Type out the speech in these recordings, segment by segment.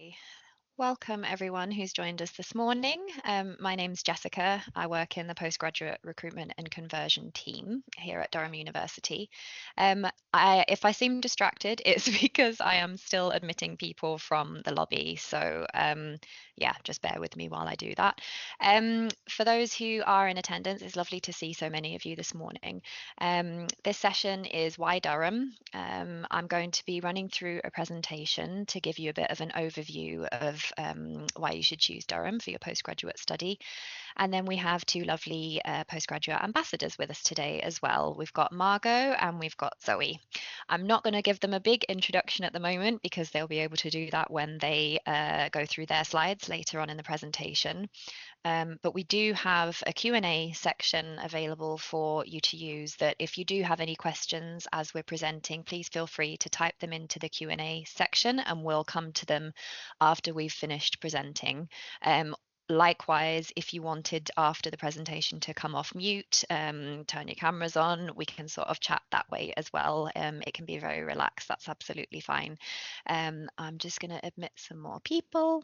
Okay. Welcome everyone who's joined us this morning. My name's Jessica. I work in the postgraduate recruitment and conversion team here at Durham University. If I seem distracted, it's because I am still admitting people from the lobby. So yeah, just bear with me while I do that. For those who are in attendance, it's lovely to see so many of you this morning. This session is Why Durham? I'm going to be running through a presentation to give you a bit of an overview of why you should choose Durham for your postgraduate study. And then we have two lovely postgraduate ambassadors with us today as well. We've got Margot and we've got Zoe. I'm not going to give them a big introduction at the moment because they'll be able to do that when they go through their slides later on in the presentation. But we do have a Q&A section available for you to use that if you do have any questions as we're presenting, please feel free to type them into the Q&A section and we'll come to them after we've finished presenting. Likewise, if you wanted after the presentation to come off mute, turn your cameras on, we can sort of chat that way as well. It can be very relaxed, that's absolutely fine. I'm just going to admit some more people.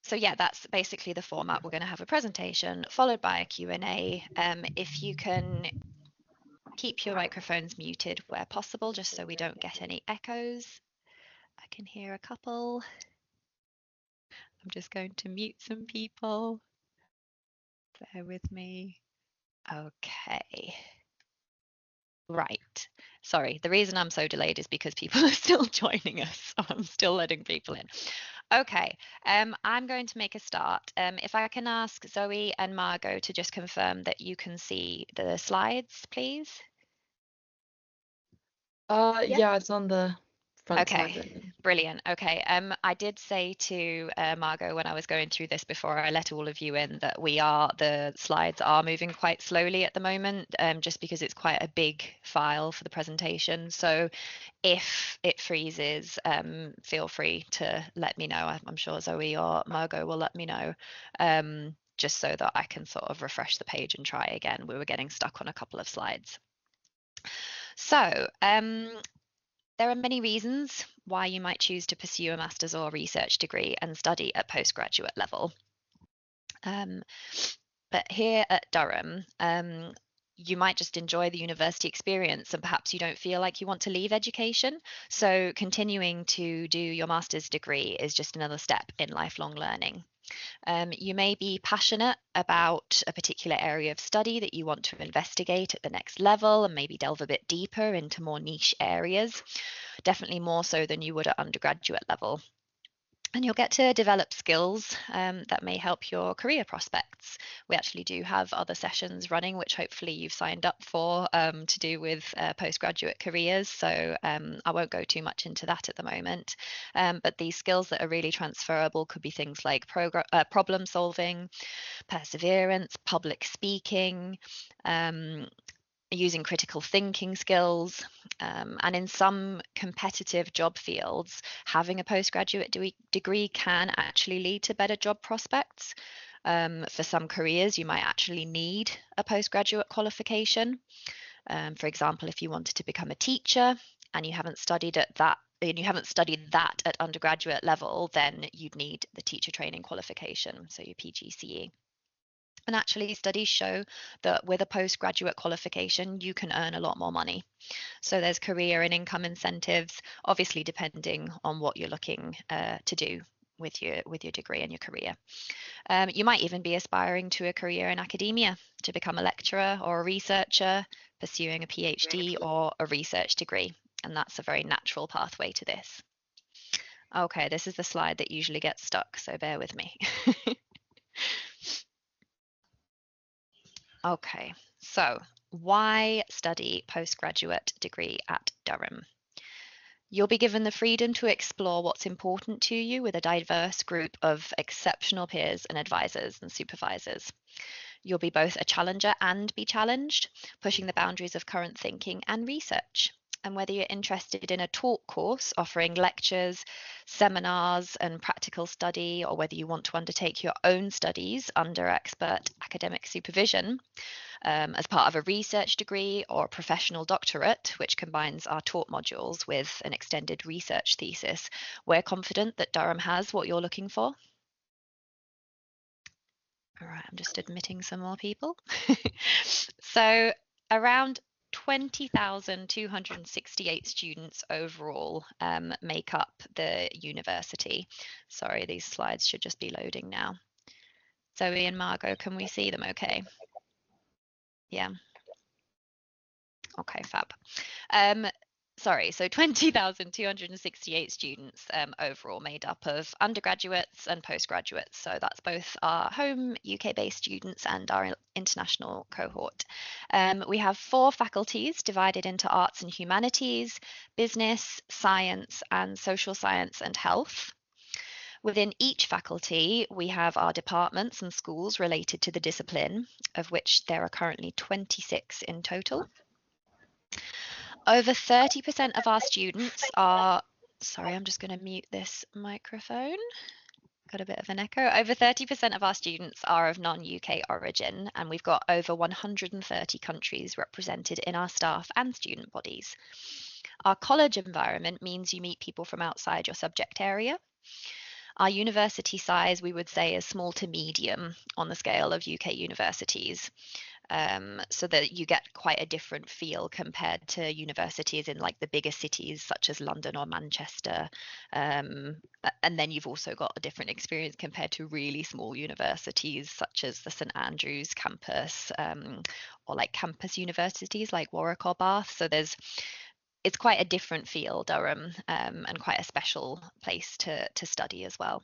So yeah, that's basically the format. We're going to have a presentation followed by a Q&A. If you can keep your microphones muted where possible, just so we don't get any echoes. I can hear a couple. I'm just going to mute some people. Bear with me. Okay. Right. Sorry, the reason I'm so delayed is because people are still joining us. So I'm still letting people in. Okay, I'm going to make a start. If I can ask Zoe and Margot to just confirm that you can see the slides, please. Yeah, it's on the front side. Okay, brilliant. Okay, I did say to Margot when I was going through this before I let all of you in that the slides are moving quite slowly at the moment, just because it's quite a big file for the presentation. So if it freezes, feel free to let me know. I'm sure Zoe or Margot will let me know, just so that I can sort of refresh the page and try again. We were getting stuck on a couple of slides. So there are many reasons why you might choose to pursue a master's or research degree and study at postgraduate level. But here at Durham, you might just enjoy the university experience and perhaps you don't feel like you want to leave education. So continuing to do your master's degree is just another step in lifelong learning. You may be passionate about a particular area of study that you want to investigate at the next level and maybe delve a bit deeper into more niche areas, definitely more so than you would at undergraduate level. And you'll get to develop skills that may help your career prospects. We actually do have other sessions running, which hopefully you've signed up for to do with postgraduate careers. So I won't go too much into that at the moment. But these skills that are really transferable could be things like problem solving, perseverance, public speaking, using critical thinking skills, and in some competitive job fields, having a postgraduate degree can actually lead to better job prospects. For some careers, you might actually need a postgraduate qualification. For example, if you wanted to become a teacher and you haven't studied that at undergraduate level, then you'd need the teacher training qualification, so your PGCE. And actually, studies show that with a postgraduate qualification, you can earn a lot more money. So there's career and income incentives, obviously depending on what you're looking to do with your degree and your career. You might even be aspiring to a career in academia, to become a lecturer or a researcher, pursuing a PhD or a research degree. And that's a very natural pathway to this. Okay, this is the slide that usually gets stuck, so bear with me. Okay, so why study postgraduate degree at Durham? You'll be given the freedom to explore what's important to you with a diverse group of exceptional peers and advisors and supervisors. You'll be both a challenger and be challenged, pushing the boundaries of current thinking and research. and whether you're interested in a taught course offering lectures, seminars, and practical study, or whether you want to undertake your own studies under expert academic supervision as part of a research degree or a professional doctorate, which combines our taught modules with an extended research thesis, we're confident that Durham has what you're looking for. All right, I'm just admitting some more people. So around 20,268 students overall make up the university. Sorry, these slides should just be loading now. Zoe and Margot, can we see them okay? Yeah. Okay, fab. Sorry, so 20,268 students overall, made up of undergraduates and postgraduates. So that's both our home UK-based students and our international cohort. We have 4 faculties divided into arts and humanities, business, science, and social science and health. Within each faculty, we have our departments and schools related to the discipline, of which there are currently 26 in total. Over 30% of our students are, sorry, I'm just going to mute this microphone. Got a bit of an echo. Over 30% of our students are of non-UK origin, and we've got over 130 countries represented in our staff and student bodies. Our college environment means you meet people from outside your subject area. Our university size, we would say, is small to medium on the scale of UK universities. So that you get quite a different feel compared to universities in like the bigger cities such as London or Manchester. And then you've also got a different experience compared to really small universities such as the St Andrews campus or like campus universities like Warwick or Bath. So it's quite a different feel, Durham, and quite a special place to study as well.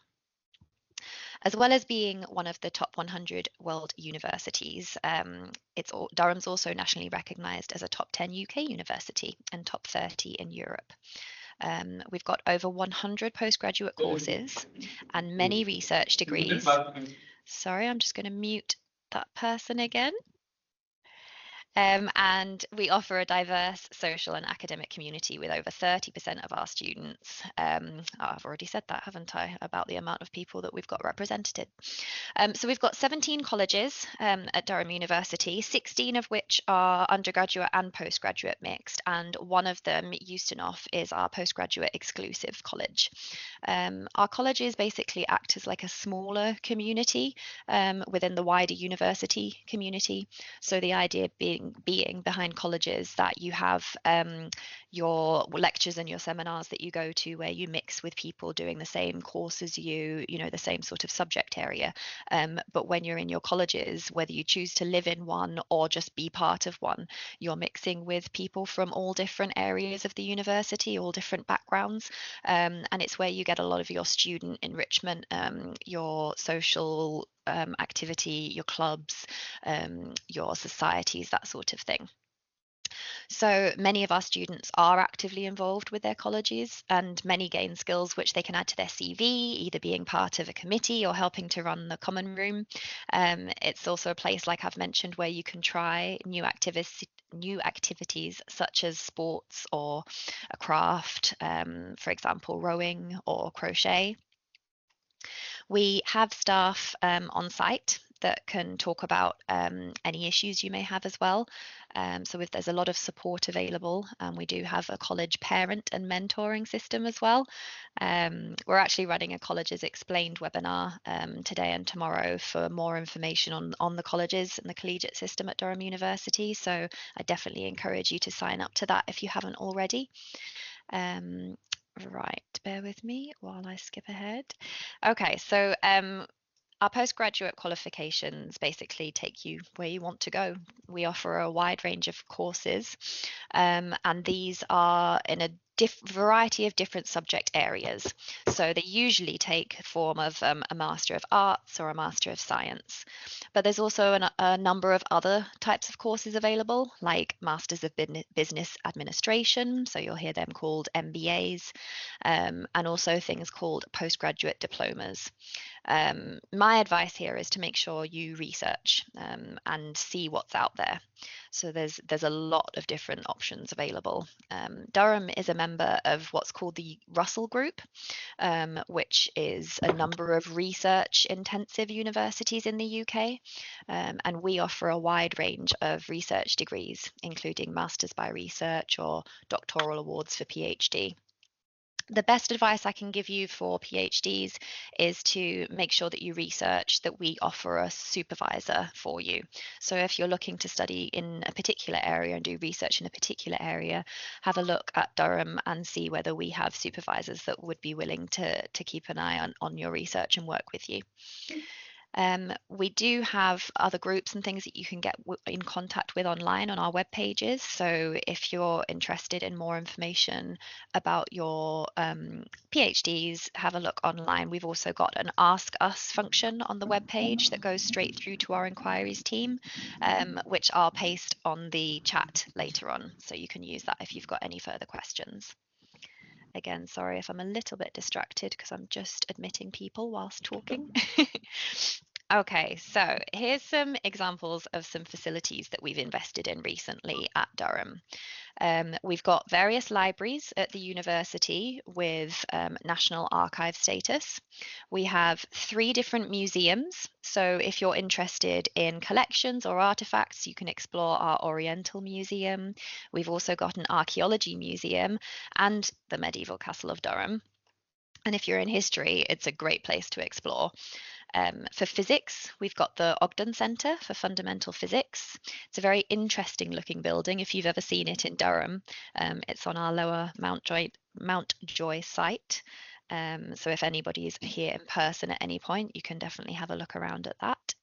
As well as being one of the top 100 world universities, Durham's also nationally recognised as a top 10 UK university and top 30 in Europe. We've got over 100 postgraduate courses and many research degrees. Sorry, I'm just going to mute that person again. And we offer a diverse social and academic community with over 30% of our students. I've already said that, haven't I, about the amount of people that we've got represented. So we've got 17 colleges at Durham University, 16 of which are undergraduate and postgraduate mixed, and one of them, Euston, is our postgraduate exclusive college. Our colleges basically act as like a smaller community within the wider university community. So the idea being behind colleges that you have your lectures and your seminars that you go to where you mix with people doing the same course as you know, the same sort of subject area. But when you're in your colleges, whether you choose to live in one or just be part of one, you're mixing with people from all different areas of the university, all different backgrounds. And it's where you get a lot of your student enrichment, your social activity, your clubs, your societies, that sort of thing. So many of our students are actively involved with their colleges, and many gain skills which they can add to their CV, either being part of a committee or helping to run the common room. It's also a place, like I've mentioned, where you can try new activities such as sports or a craft, for example, rowing or crochet. We have staff on site that can talk about any issues you may have as well. So if there's a lot of support available, we do have a college parent and mentoring system as well. We're actually running a Colleges Explained webinar today and tomorrow for more information on the colleges and the collegiate system at Durham University. So I definitely encourage you to sign up to that if you haven't already. Right, bear with me while I skip ahead. Okay, so our postgraduate qualifications basically take you where you want to go. We offer a wide range of courses, and these are in a variety of different subject areas. So they usually take the form of a Master of Arts or a Master of Science. But there's also a number of other types of courses available, like Masters of Business Administration, so you'll hear them called MBAs, and also things called postgraduate diplomas. My advice here is to make sure you research and see what's out there. So there's a lot of different options available. Durham is a member of what's called the Russell Group, which is a number of research intensive universities in the UK. And we offer a wide range of research degrees, including Masters by Research or doctoral awards for PhD. The best advice I can give you for PhDs is to make sure that you research that we offer a supervisor for you. So if you're looking to study in a particular area and do research in a particular area, have a look at Durham and see whether we have supervisors that would be willing to keep an eye on your research and work with you. We do have other groups and things that you can get in contact with online on our web pages. So if you're interested in more information about your PhDs, have a look online. We've also got an Ask Us function on the web page that goes straight through to our inquiries team, which I'll paste on the chat later on. So you can use that if you've got any further questions. Again, sorry if I'm a little bit distracted because I'm just admitting people whilst talking. Okay, so here's some examples of some facilities that we've invested in recently at Durham. We've got various libraries at the university with National Archive status. We have 3 different museums. So if you're interested in collections or artifacts, you can explore our Oriental Museum. We've also got an archaeology museum and the medieval castle of Durham. And if you're in history, it's a great place to explore. For physics, we've got the Ogden Centre for Fundamental Physics. It's a very interesting looking building if you've ever seen it in Durham. It's on our lower Mountjoy site. So if anybody's here in person at any point, you can definitely have a look around at that.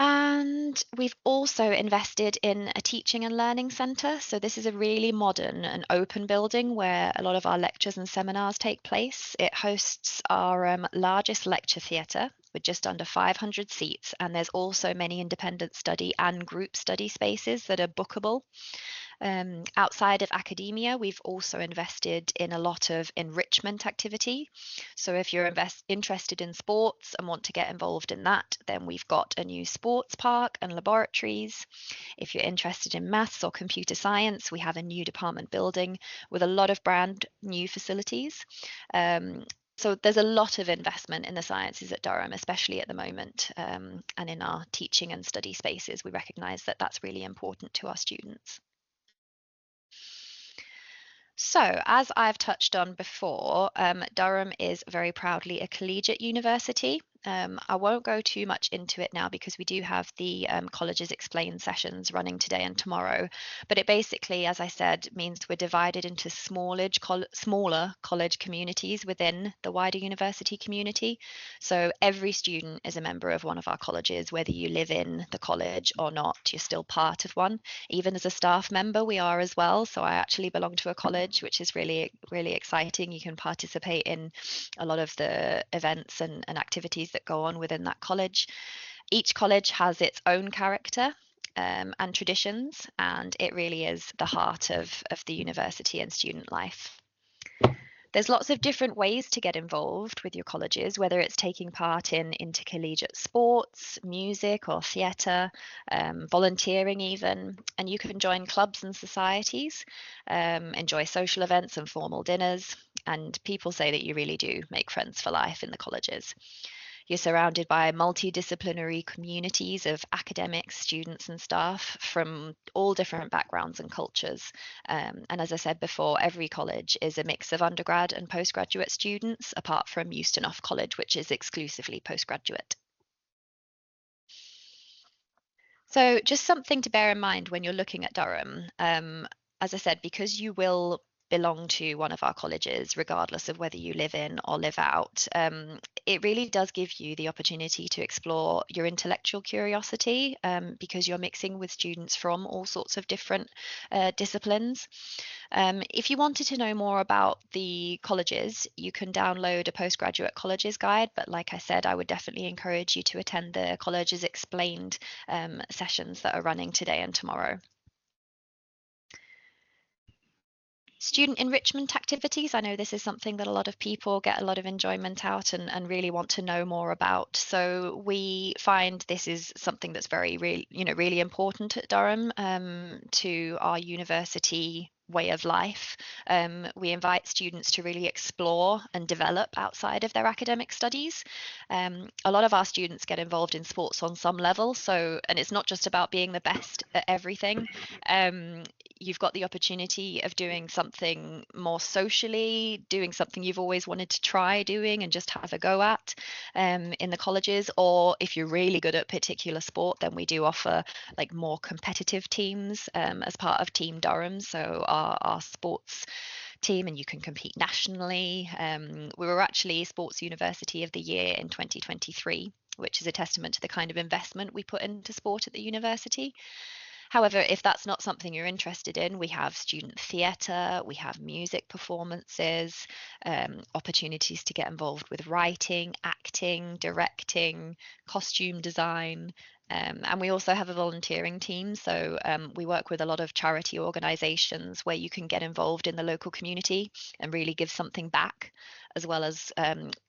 And we've also invested in a teaching and learning centre. So this is a really modern and open building where a lot of our lectures and seminars take place. It hosts our largest lecture theatre with just under 500 seats. And there's also many independent study and group study spaces that are bookable. Outside of academia, we've also invested in a lot of enrichment activity. So if you're interested in sports and want to get involved in that, then we've got a new sports park and laboratories. If you're interested in maths or computer science, we have a new department building with a lot of brand new facilities. So there's a lot of investment in the sciences at Durham, especially at the moment, and in our teaching and study spaces. We recognise that that's really important to our students. So, as I've touched on before, Durham is very proudly a collegiate university. I won't go too much into it now because we do have the Colleges Explained sessions running today and tomorrow. But it basically, as I said, means we're divided into smaller college communities within the wider university community. So every student is a member of one of our colleges, whether you live in the college or not, you're still part of one. Even as a staff member, we are as well. So I actually belong to a college, which is really, really exciting. You can participate in a lot of the events and activities that go on within that college. Each college has its own character and traditions, and it really is the heart of the university and student life. There's lots of different ways to get involved with your colleges, whether it's taking part in intercollegiate sports, music or theatre, volunteering even, and you can join clubs and societies, enjoy social events and formal dinners, and people say that you really do make friends for life in the colleges. You're surrounded by multidisciplinary communities of academics, students, and staff from all different backgrounds and cultures. And as I said before, every college is a mix of undergrad and postgraduate students, apart from Euston Off College, which is exclusively postgraduate. So just something to bear in mind when you're looking at Durham. As I said, because you will belong to one of our colleges, regardless of whether you live in or live out, it really does give you the opportunity to explore your intellectual curiosity because you're mixing with students from all sorts of different disciplines. If you wanted to know more about the colleges, you can download a postgraduate colleges guide. But like I said, I would definitely encourage you to attend the Colleges Explained sessions that are running today and tomorrow. Student enrichment activities. I know this is something that a lot of people get a lot of enjoyment out and really want to know more about. So we find this is something that's really important at Durham, to our university way of life. We invite students to really explore and develop outside of their academic studies. A lot of our students get involved in sports on some level. So, and it's not just about being the best at everything. Um, you've got the opportunity of doing something more socially, doing something you've always wanted to try doing and just have a go at, in the colleges. Or if you're really good at a particular sport, then we do offer like more competitive teams, as part of Team Durham. So our sports team, and you can compete nationally. We were actually Sports University of the Year in 2023, which is a testament to the kind of investment we put into sport at the university. However, if that's not something you're interested in, we have student theatre, we have music performances, opportunities to get involved with writing, acting, directing, costume design. And we also have a volunteering team. So we work with a lot of charity organisations where you can get involved in the local community and really give something back, as well as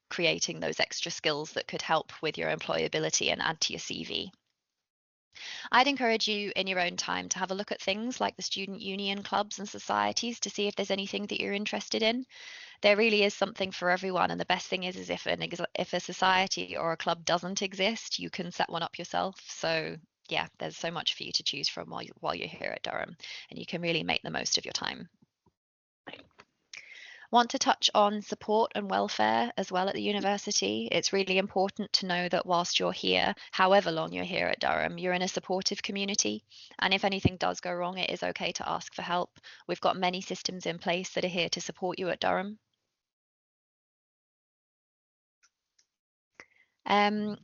creating those extra skills that could help with your employability and add to your CV. I'd encourage you in your own time to have a look at things like the student union clubs and societies to see if there's anything that you're interested in. There really is something for everyone, and the best thing is if a society or a club doesn't exist, you can set one up yourself. So yeah, there's so much for you to choose from while you're here at Durham, and you can really make the most of your time. Want to touch on support and welfare as well at the university. It's really important to know that whilst you're here, however long you're here at Durham, you're in a supportive community. And if anything does go wrong, it is okay to ask for help. We've got many systems in place that are here to support you at Durham. Um,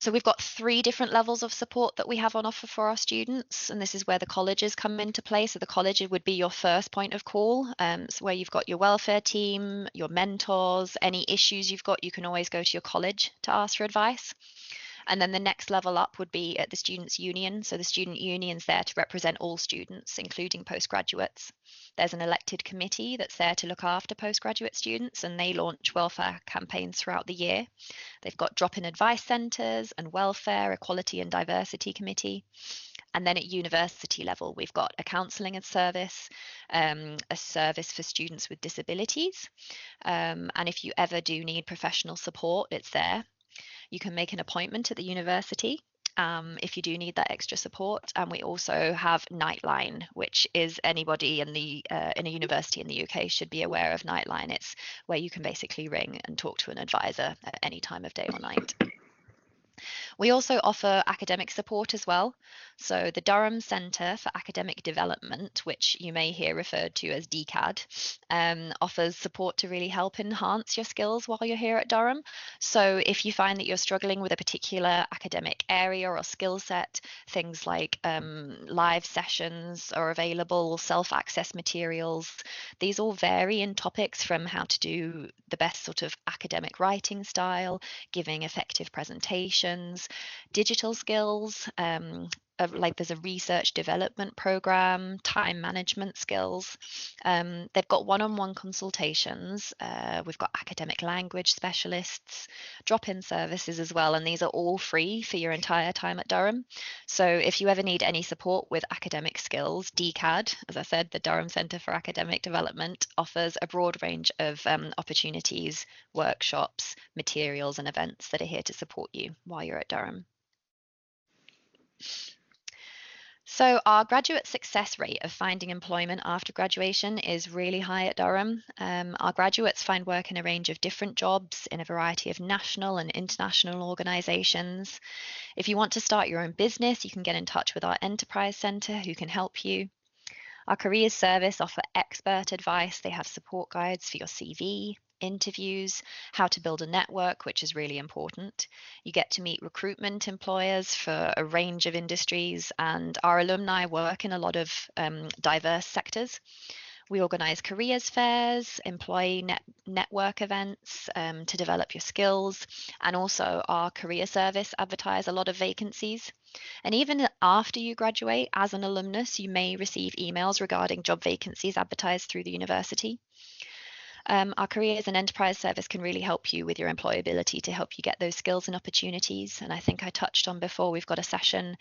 So we've got three different levels of support that we have on offer for our students, and this is where the colleges come into play. So the college would be your first point of call. So where you've got your welfare team, your mentors, any issues you've got, you can always go to your college to ask for advice. And then the next level up would be at the Students' Union. So the Student Union's there to represent all students, including postgraduates. There's an elected committee that's there to look after postgraduate students, and they launch welfare campaigns throughout the year. They've got drop-in advice centres and welfare, equality and diversity committee. And then at university level, we've got a counselling and service, a service for students with disabilities. And if you ever do need professional support, it's there. You can make an appointment at the university, if you do need that extra support. And we also have Nightline, which is anybody in a university in the UK should be aware of Nightline. It's where you can basically ring and talk to an advisor at any time of day or night. We also offer academic support as well. So the Durham Centre for Academic Development, which you may hear referred to as DCAD, offers support to really help enhance your skills while you're here at Durham. So if you find that you're struggling with a particular academic area or skill set, things like live sessions are available, self-access materials. These all vary in topics from how to do the best sort of academic writing style, giving effective presentations, digital skills, like there's a research development program, time management skills. They've got one-on-one consultations. We've got academic language specialists, drop-in services as well, and these are all free for your entire time at Durham. So if you ever need any support with academic skills, DCAD, as I said, the Durham Centre for Academic Development, offers a broad range of opportunities, workshops, materials, and events that are here to support you while you're at Durham. So our graduate success rate of finding employment after graduation is really high at Durham. Our graduates find work in a range of different jobs in a variety of national and international organisations. If you want to start your own business, you can get in touch with our Enterprise Centre who can help you. Our careers service offer expert advice. They have support guides for your CV, interviews, how to build a network, which is really important. You get to meet recruitment employers for a range of industries, and our alumni work in a lot of diverse sectors. We organise careers fairs, network events to develop your skills, and also our career service advertise a lot of vacancies. And even after you graduate as an alumnus, you may receive emails regarding job vacancies advertised through the university. Our careers and enterprise service can really help you with your employability to help you get those skills and opportunities. And I think I touched on before, we've got a session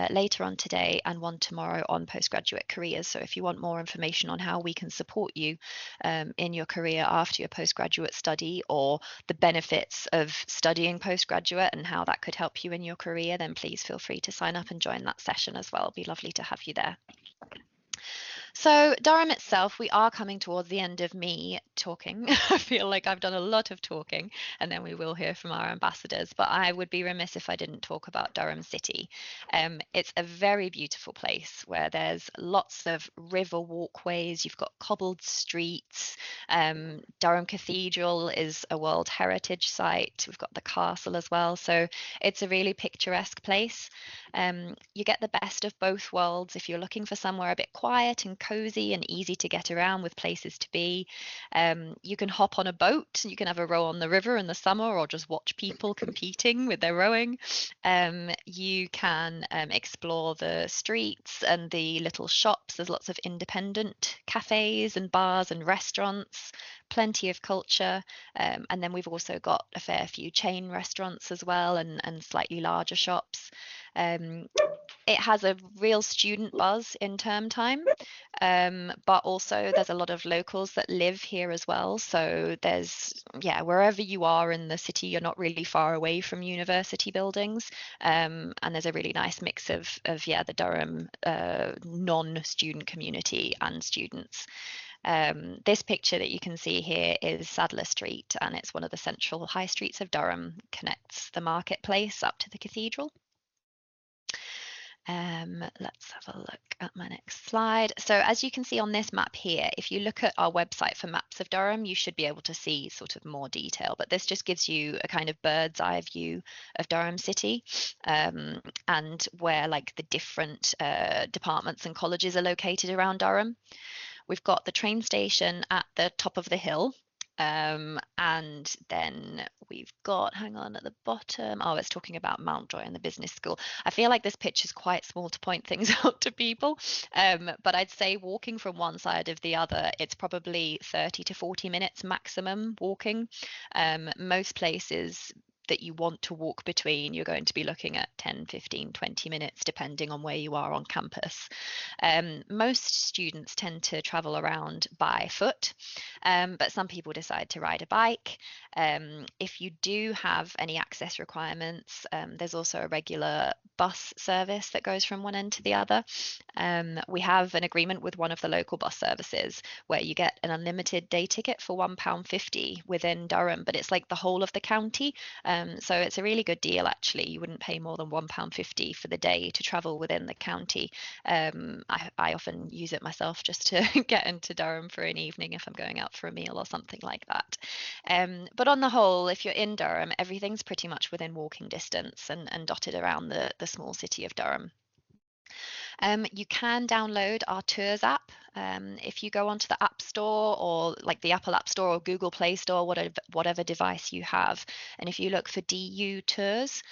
later on today and one tomorrow on postgraduate careers. So if you want more information on how we can support you in your career after your postgraduate study, or the benefits of studying postgraduate and how that could help you in your career, then please feel free to sign up and join that session as well. It'll be lovely to have you there. So Durham itself, we are coming towards the end of me talking. I feel like I've done a lot of talking, and then we will hear from our ambassadors, but I would be remiss if I didn't talk about Durham City. It's a very beautiful place where there's lots of river walkways, you've got cobbled streets. Durham Cathedral is a World Heritage Site. We've got the castle as well. So it's a really picturesque place. You get the best of both worlds if you're looking for somewhere a bit quiet and cozy and easy to get around with places to be. You can hop on a boat, you can have a row on the river in the summer, or just watch people competing with their rowing. You can explore the streets and the little shops. There's lots of independent cafes and bars and restaurants, plenty of culture. And then we've also got a fair few chain restaurants as well, and slightly larger shops. Um, it has a real student buzz in term time, but also there's a lot of locals that live here as well. So yeah, wherever you are in the city, you're not really far away from university buildings. And there's a really nice mix of yeah, the Durham non-student community and students. This picture that you can see here is Sadler Street, and it's one of the central high streets of Durham, connects the marketplace up to the cathedral. Let's have a look at my next slide. So as you can see on this map here, if you look at our website for maps of Durham, you should be able to see sort of more detail, but this just gives you a kind of bird's eye view of Durham City, and where like the different departments and colleges are located around Durham. We've got the train station at the top of the hill, and then we've got, hang on, at the bottom, oh, it's talking about Mountjoy and the business school. I feel like this picture is quite small to point things out to people, but I'd say walking from one side of the other, it's probably 30 to 40 minutes maximum walking. Most places that you want to walk between, you're going to be looking at 10, 15, 20 minutes, depending on where you are on campus. Most students tend to travel around by foot, but some people decide to ride a bike. If you do have any access requirements, there's also a regular bus service that goes from one end to the other. We have an agreement with one of the local bus services where you get an unlimited day ticket for £1.50 within Durham, but it's like the whole of the county. So it's a really good deal, actually. You wouldn't pay more than £1.50 for the day to travel within the county. I often use it myself just to get into Durham for an evening if I'm going out for a meal or something like that. But on the whole, if you're in Durham, everything's pretty much within walking distance and dotted around the small city of Durham. You can download our Tours app. If you go onto the App Store, or like the Apple App Store or Google Play Store, whatever device you have, and if you look for DU Tours,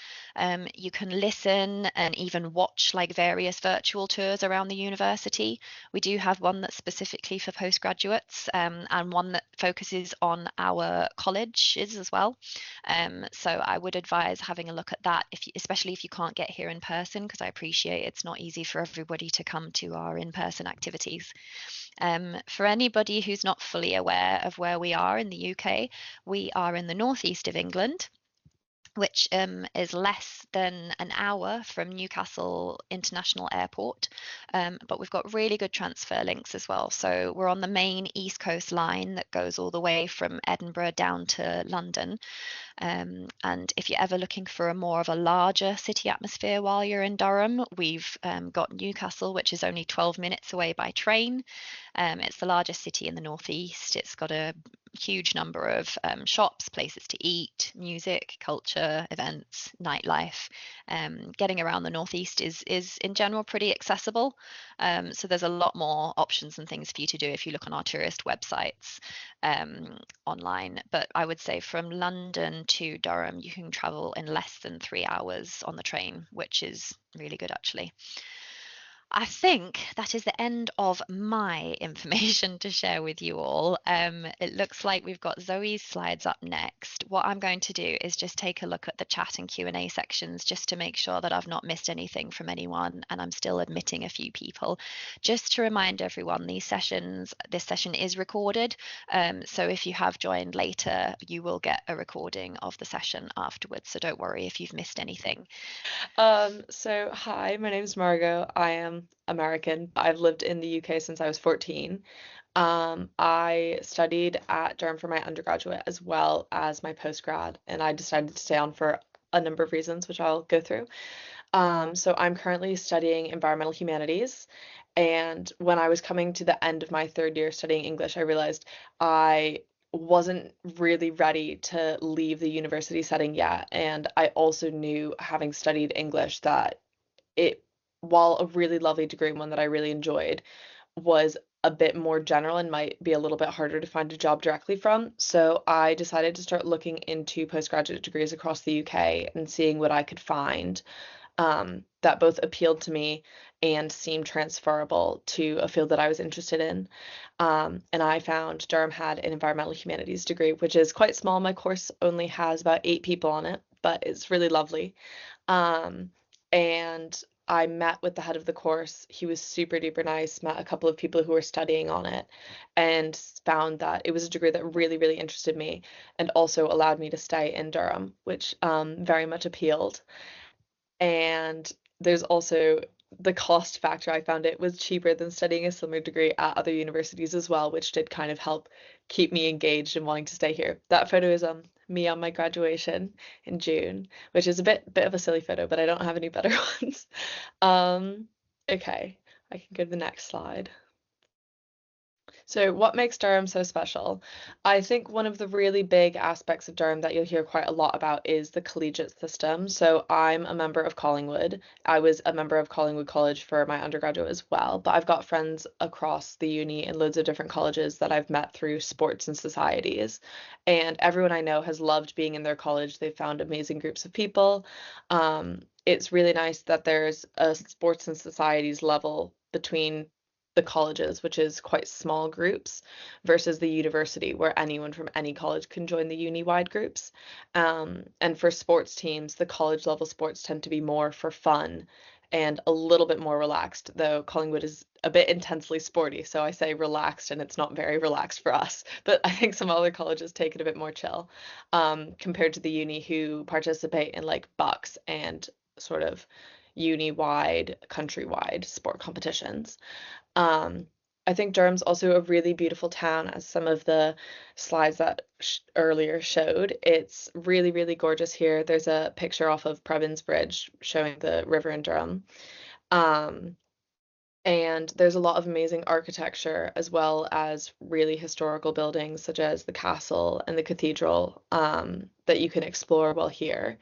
you can listen and even watch like various virtual tours around the university. We do have one that's specifically for postgraduates, and one that focuses on our colleges as well. So I would advise having a look at that, especially if you can't get here in person, because I appreciate it's not easy for everybody to come to our in-person activities. For anybody who's not fully aware of where we are in the UK, we are in the northeast of England, which is less than an hour from Newcastle International Airport, but we've got really good transfer links as well. So we're on the main East Coast line that goes all the way from Edinburgh down to London. And if you're ever looking for a more of a larger city atmosphere while you're in Durham, we've got Newcastle, which is only 12 minutes away by train. It's the largest city in the northeast. It's got a huge number of shops, places to eat, music, culture, events, nightlife. Getting around the northeast is in general pretty accessible. So there's a lot more options and things for you to do if you look on our tourist websites online. But I would say from London to Durham, you can travel in less than 3 hours on the train, which is really good actually. I think that is the end of my information to share with you all. It looks like we've got Zoe's slides up next. What I'm going to do is just take a look at the chat and Q&A sections just to make sure that I've not missed anything from anyone and I'm still admitting a few people. Just to remind everyone, this session is recorded. So if you have joined later, you will get a recording of the session afterwards. So don't worry if you've missed anything. So hi, my name's Margot. I am American. I've lived in the UK since I was 14. I studied at Durham for my undergraduate as well as my postgrad, and I decided to stay on for a number of reasons, which I'll go through. So I'm currently studying environmental humanities, and when I was coming to the end of my third year studying English, I realized I wasn't really ready to leave the university setting yet. And I also knew, having studied English, that it, while a really lovely degree and one that I really enjoyed, was a bit more general and might be a little bit harder to find a job directly from. So I decided to start looking into postgraduate degrees across the UK and seeing what I could find that both appealed to me and seemed transferable to a field that I was interested in. And I found Durham had an environmental humanities degree, which is quite small. My course only has about 8 people on it, but it's really lovely. Um, and I met with the head of the course. He was super duper nice, met a couple of people who were studying on it, and found that it was a degree that really, really interested me and also allowed me to stay in Durham, which very much appealed. And there's also the cost factor. I found it was cheaper than studying a similar degree at other universities as well, which did kind of help keep me engaged and wanting to stay here. That photo is me on my graduation in June, which is a bit of a silly photo, but I don't have any better ones. Um, okay, I can go to the next slide. So, what makes Durham so special? I think one of the really big aspects of Durham that you'll hear quite a lot about is the collegiate system. So, I'm a member of Collingwood. I was a member of Collingwood College for my undergraduate as well, but I've got friends across the uni in loads of different colleges that I've met through sports and societies. And everyone I know has loved being in their college. They've found amazing groups of people. It's really nice that there's a sports and societies level between the colleges, which is quite small groups, versus the university, where anyone from any college can join the uni-wide groups. And for sports teams, the college level sports tend to be more for fun and a little bit more relaxed, though Collingwood is a bit intensely sporty. So I say relaxed, and it's not very relaxed for us. But I think some other colleges take it a bit more chill, compared to the uni, who participate in like bucks and sort of uni-wide, countrywide sport competitions. Um, I think Durham's also a really beautiful town, as some of the slides that sh earlier showed. It's really, really gorgeous here. There's a picture off of Prebins Bridge showing the river in Durham. Um, and there's a lot of amazing architecture, as well as really historical buildings such as the castle and the cathedral, that you can explore while here.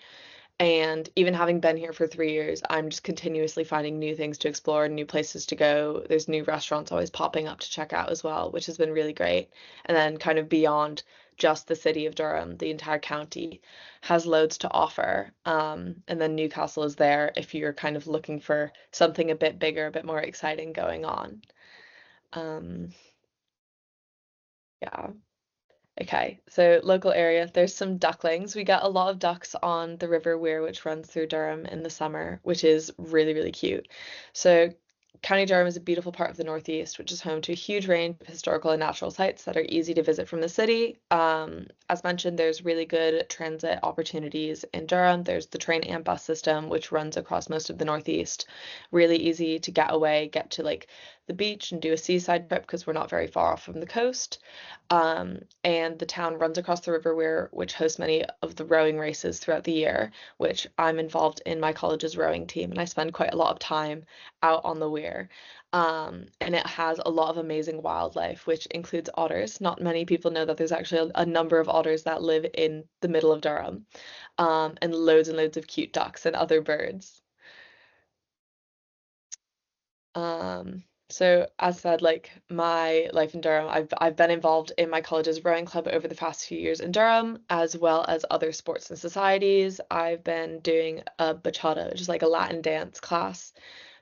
And even having been here for 3 years, I'm just continuously finding new things to explore, new places to go. There's new restaurants always popping up to check out as well, which has been really great. And then kind of beyond just the city of Durham, the entire county has loads to offer. And then Newcastle is there if you're kind of looking for something a bit bigger, a bit more exciting going on. Um, yeah. Okay, so local area, there's some ducklings. We get a lot of ducks on the River Wear, which runs through Durham in the summer, which is really, really cute. So County Durham is a beautiful part of the Northeast, which is home to a huge range of historical and natural sites that are easy to visit from the city. As mentioned, there's really good transit opportunities in Durham. There's the train and bus system, which runs across most of the Northeast. Really easy to get away, get to like the beach and do a seaside trip because we're not very far off from the coast. And the town runs across the river Weir, which hosts many of the rowing races throughout the year, which I'm involved in my college's rowing team, and I spend quite a lot of time out on the Weir. And it has a lot of amazing wildlife, which includes otters. Not many people know that there's actually a number of otters that live in the middle of Durham, and loads of cute ducks and other birds. So as said, like my life in Durham, I've been involved in my college's rowing club over the past few years in Durham, as well as other sports and societies. I've been doing a bachata, which is like a Latin dance class,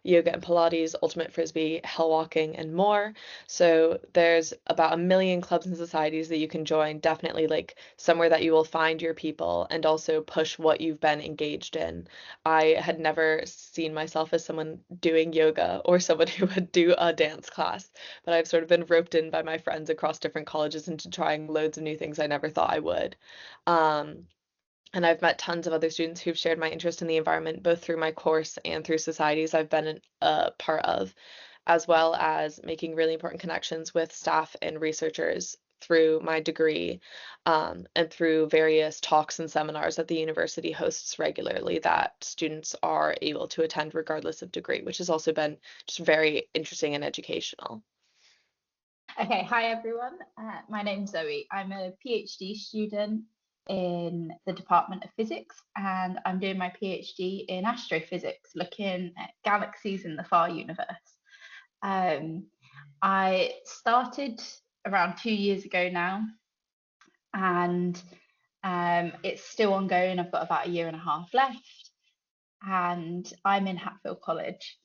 yoga and Pilates, ultimate frisbee, hill walking, and more. So there's about a million clubs and societies that you can join. Definitely like somewhere that you will find your people and also push what you've been engaged in. I had never seen myself as someone doing yoga or someone who would do a dance class, but I've sort of been roped in by my friends across different colleges into trying loads of new things I never thought I would. Um, and I've met tons of other students who've shared my interest in the environment, both through my course and through societies I've been a part of, as well as making really important connections with staff and researchers through my degree, and through various talks and seminars that the university hosts regularly that students are able to attend regardless of degree, which has also been just very interesting and educational. Okay, hi everyone. My name's Zoe. I'm a PhD student in the Department of Physics, and I'm doing my PhD in astrophysics, looking at galaxies in the far universe. Um, I started around 2 years ago now, and it's still ongoing. I've got about a year and a half left, and I'm in Hatfield College.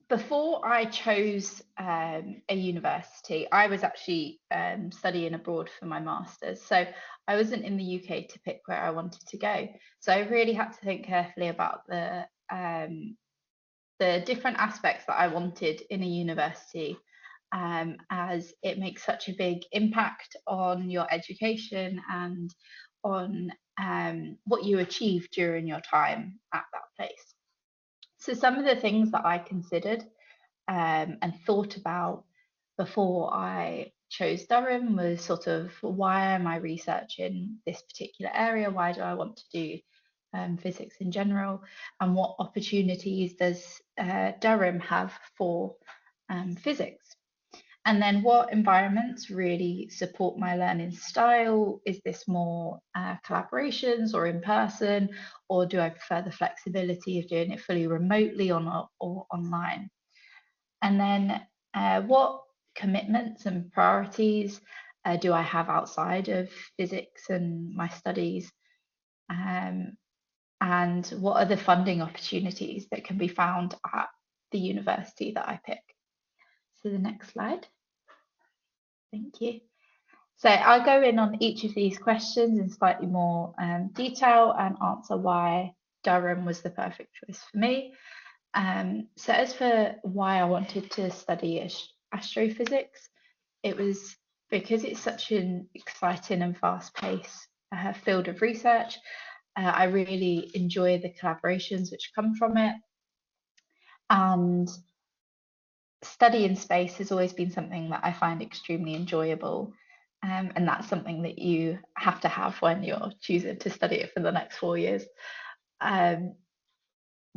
Before I chose a university, I was actually studying abroad for my master's. So I wasn't in the UK to pick where I wanted to go. So I really had to think carefully about the different aspects that I wanted in a university, as it makes such a big impact on your education and on what you achieve during your time at that place. So some of the things that I considered and thought about before I chose Durham was sort of, why am I researching this particular area? Why do I want to do physics in general? And what opportunities does Durham have for physics? And then what environments really support my learning style? Is this more collaborations or in person, or do I prefer the flexibility of doing it fully remotely or online? And then what commitments and priorities do I have outside of physics and my studies? Um, and what are the funding opportunities that can be found at the university that I pick? So the next slide. Thank you. So I'll go in on each of these questions in slightly more detail and answer why Durham was the perfect choice for me. So as for why I wanted to study astrophysics, it was because it's such an exciting and fast-paced field of research. I really enjoy the collaborations which come from it, and studying space has always been something that I find extremely enjoyable. And that's something that you have to have when you're choosing to study it for the next 4 years. Um,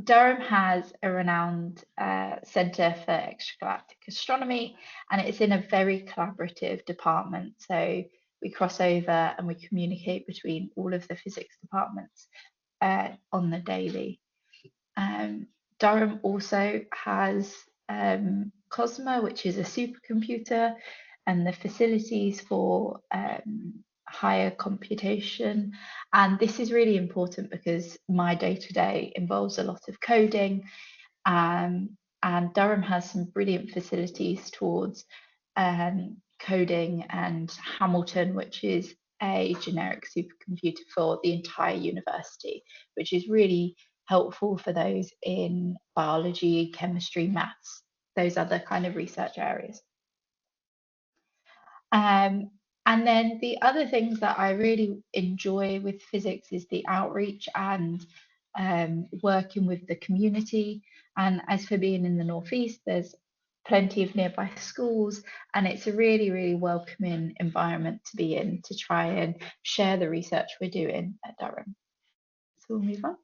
Durham has a renowned Centre for Extragalactic Astronomy, and it's in a very collaborative department. So we cross over and we communicate between all of the physics departments on the daily. Durham also has Cosmo, which is a supercomputer, and the facilities for higher computation. And this is really important because my day to day involves a lot of coding. And Durham has some brilliant facilities towards coding, and Hamilton, which is a generic supercomputer for the entire university, which is really helpful for those in biology, chemistry, maths, those other kind of research areas. Um, and then the other things that I really enjoy with physics is the outreach and working with the community. And as for being in the Northeast, there's plenty of nearby schools, and it's a really, really welcoming environment to be in to try and share the research we're doing at Durham. So we'll move on.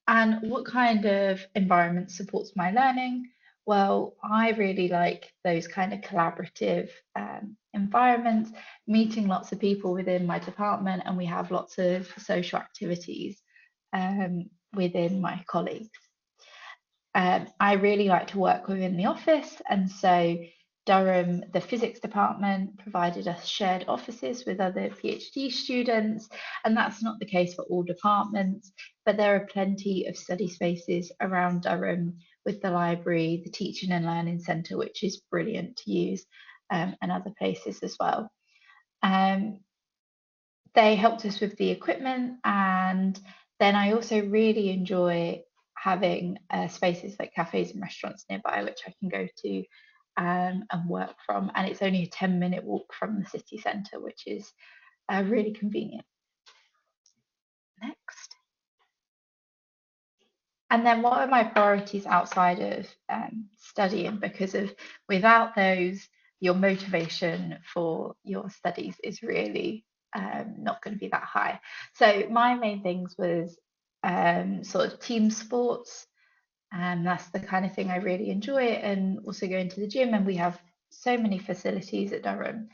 And what kind of environment supports my learning? Well, I really like those kind of collaborative environments, meeting lots of people within my department, and we have lots of social activities within my colleagues. I really like to work within the office, and so Durham, the physics department, provided us shared offices with other PhD students, and that's not the case for all departments, but there are plenty of study spaces around Durham with the library, the Teaching and Learning Centre, which is brilliant to use, and other places as well. They helped us with the equipment, and then I also really enjoy having spaces like cafes and restaurants nearby, which I can go to and work from. And it's only a 10-minute walk from the city centre, which is really convenient. Next. And then what are my priorities outside of studying? Because without those, your motivation for your studies is really not going to be that high. So my main things was sort of team sports, and that's the kind of thing I really enjoy, and also going to the gym. And we have so many facilities at Durham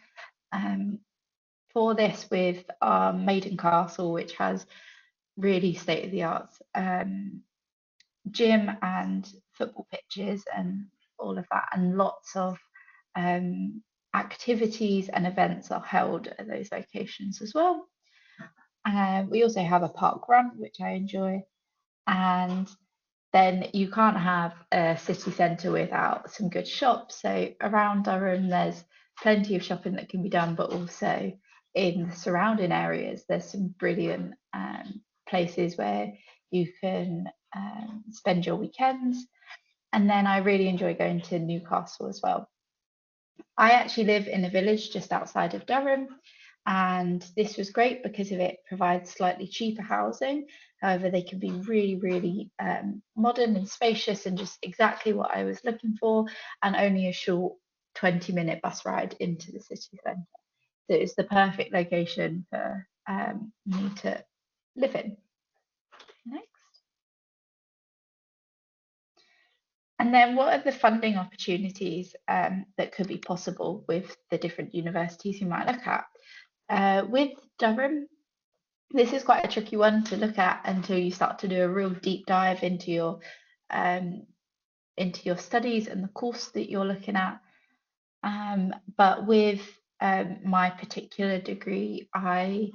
for this, with our Maiden Castle, which has really state-of-the-art gym and football pitches and all of that, and lots of activities and events are held at those locations as well. We also have a park run, which I enjoy, and then you can't have a city centre without some good shops. So around Durham, there's plenty of shopping that can be done, but also in the surrounding areas, there's some brilliant places where you can spend your weekends. And then I really enjoy going to Newcastle as well. I actually live in a village just outside of Durham, and this was great because of it provides slightly cheaper housing. However, they can be really, really modern and spacious, and just exactly what I was looking for, and only a short 20-minute bus ride into the city centre. So it's the perfect location for me to live in. Next. And then what are the funding opportunities that could be possible with the different universities you might look at? With Durham, this is quite a tricky one to look at until you start to do a real deep dive into your studies and the course that you're looking at. But with my particular degree, I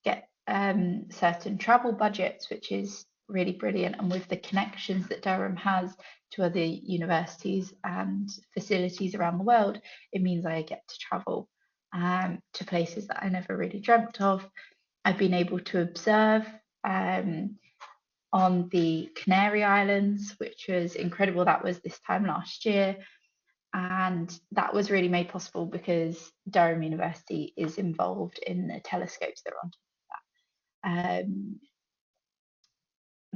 get certain travel budgets, which is really brilliant. And with the connections that Durham has to other universities and facilities around the world, it means I get to travel to places that I never really dreamt of. I've been able to observe on the Canary Islands, which was incredible. That was this time last year. And that was really made possible because Durham University is involved in the telescopes that are on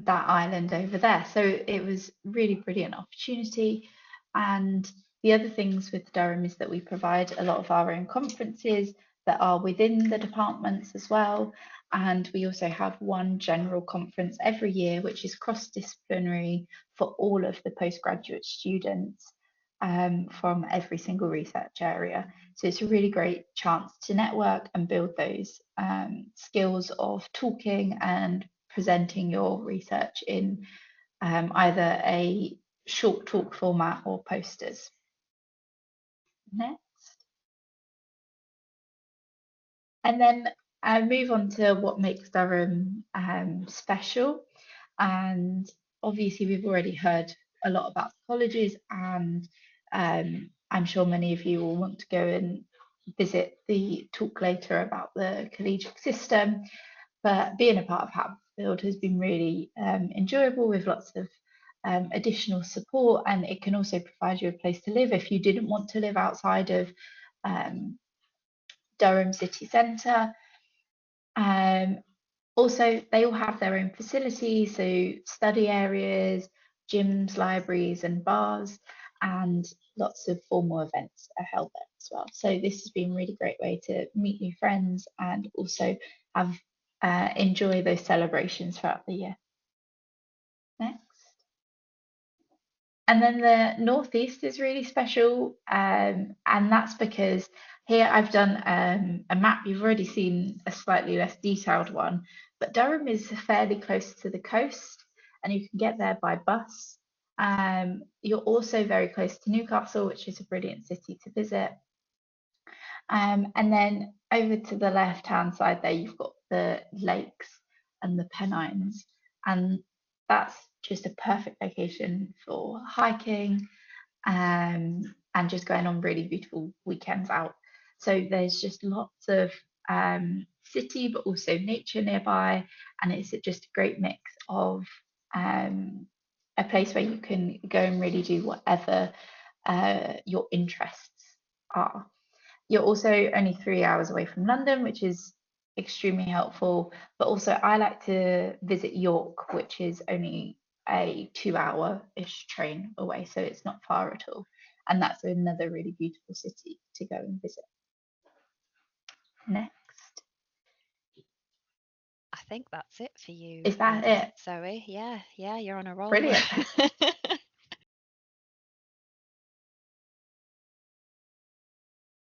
that island over there. So it was really brilliant opportunity. And the other things with Durham is that we provide a lot of our own conferences that are within the departments as well. And we also have one general conference every year, which is cross-disciplinary for all of the postgraduate students from every single research area. So it's a really great chance to network and build those skills of talking and presenting your research in either a short talk format or posters. Next. And then I move on to what makes Durham special. And obviously, we've already heard a lot about the colleges, and I'm sure many of you will want to go and visit the talk later about the collegiate system. But being a part of Hatfield has been really enjoyable, with lots of additional support, and it can also provide you a place to live if you didn't want to live outside of Durham city centre. Also, they all have their own facilities, so study areas, gyms, libraries, and bars, and lots of formal events are held there as well. So this has been a really great way to meet new friends and also have enjoy those celebrations throughout the year. Next. And then the Northeast is really special, and that's because here I've done a map. You've already seen a slightly less detailed one, but Durham is fairly close to the coast, and you can get there by bus. You're also very close to Newcastle, which is a brilliant city to visit. And then over to the left-hand side there, you've got the lakes and the Pennines, and that's just a perfect location for hiking, and just going on really beautiful weekends out. So there's just lots of city, but also nature nearby, and it's just a great mix of a place where you can go and really do whatever your interests are. You're also only 3 hours away from London, which is extremely helpful. But also, I like to visit York, which is only a 2 hour-ish train away, so it's not far at all. And that's another really beautiful city to go and visit. Next. I think that's it for you, Is that it? Zoe. Yeah, you're on a roll. Brilliant.